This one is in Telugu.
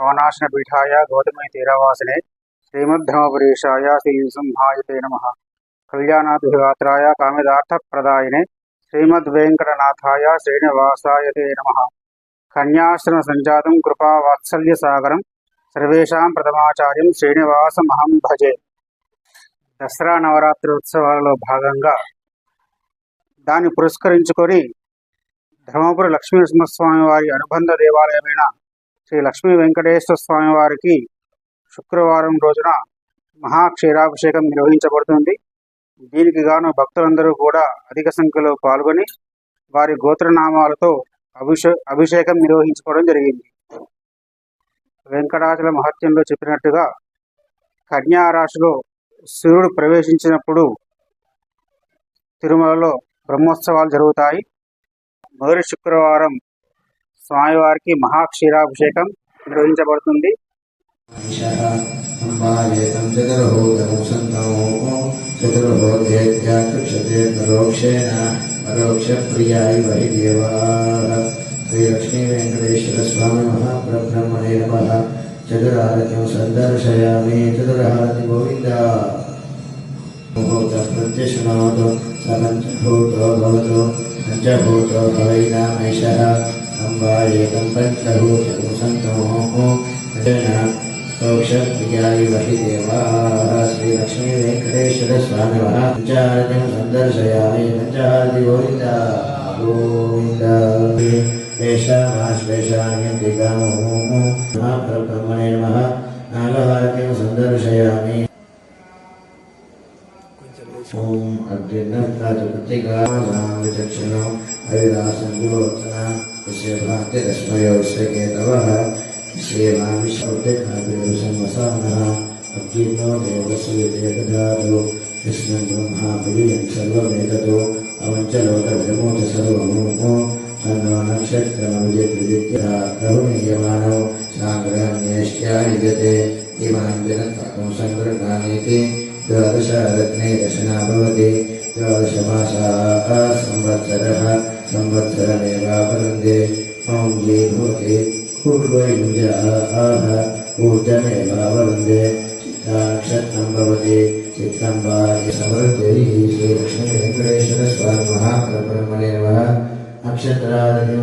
पवनाशनपीठाय गौतमीतीरवासिने श्रीमद्धर्मपुरीशाय श्रीनृसिंहाय नमः। कल्याणाभिगात्राय कामिदार्थप्रदायिने श्रीमद्वेङ्कटनाथाय श्रीनिवासाय नमः। कन्याश्रमसञ्जातं कृपावात्सल्यसागरं सर्वेषां प्रथमाचार्यं श्रीनिवासमहं भजे। దసరా నవరాత్రి ఉత్సవాలలో భాగంగా దాన్ని పురస్కరించుకొని ధర్మపురి లక్ష్మీనరసింహస్వామి వారి అనుబంధ దేవాలయమైన శ్రీ లక్ష్మీ వెంకటేశ్వర స్వామి వారికి శుక్రవారం రోజున మహాక్షీరాభిషేకం నిర్వహించబడుతుంది. దీనికి గాను భక్తులందరూ కూడా అధిక సంఖ్యలో పాల్గొని వారి గోత్రనామాలతో అభిషేకం నిర్వహించుకోవడం జరిగింది. వెంకటాచల మహత్యంలో చెప్పినట్టుగా కన్యా రాశిలో సూర్యుడు ప్రవేశించినప్పుడు తిరుమలలో బ్రహ్మోత్సవాలు జరుగుతాయి. మొదటి శుక్రవారం స్వామివారికి మహాక్షీరాభిషేకం నిర్వహించబడుతుంది. శ్రీ లక్ష్మీ వెంకటేశ్వర స్వామి మహాప్రబ్రహ్మణే నమః. చతురారతిం సందర్శయామి. చతురహారతి గోవింద. ముహూర్త ప్రత్యశనాత్ సపంచభూతో భవతు పంచభూతో భవైనామేషః సంవాయేకం పంచభూతం సంతమోహో ప్రియాయ వహి దేవాః. శ్రీ లక్ష్మీ వెంకటేశ్వర స్వామి పంచారతిం సందర్శయామి. పంచారతి గోవింద గోవింద. మహాప్రబ్రహ్మణే నమః. నాగహారతిం సందర్శయామి. ఓం అగ్నిర్నత్తాచక్షణం హరిదాసంగులోచన భాగ్యరశ్మయో కేతవః శ్రీరామిషమసానః అగ్నిర్నో దేవస్యేకదాదో కృష్ణం బ్రహ్మాపురియం సర్వవేదతో అవంచలోకవిమోచ సర్వమోహో అన్నో నక్షత్రమవిద్యమానో సాంగ్రహణ్యేష్ట్యాయుజతే ఇమాం జగత్తం సంగ్రహానేతి ద్వాదశరత్నే దశనా భవతి. ద్వాదశమాసాః సంవత్సరः సంవత్సరమేవాపరందే. ఓం జీ భవతి పూర్వయుజాః ఊర్జమేవావరుందే. చిత్తానక్షత్రం భవతి చిత్తం వా సమృద్ధై. శ్రీ లక్ష్మీ వెంకటేశ్వర స్వామి మహాప్రబ్రహ్మణే నమః. నక్షత్రాదిం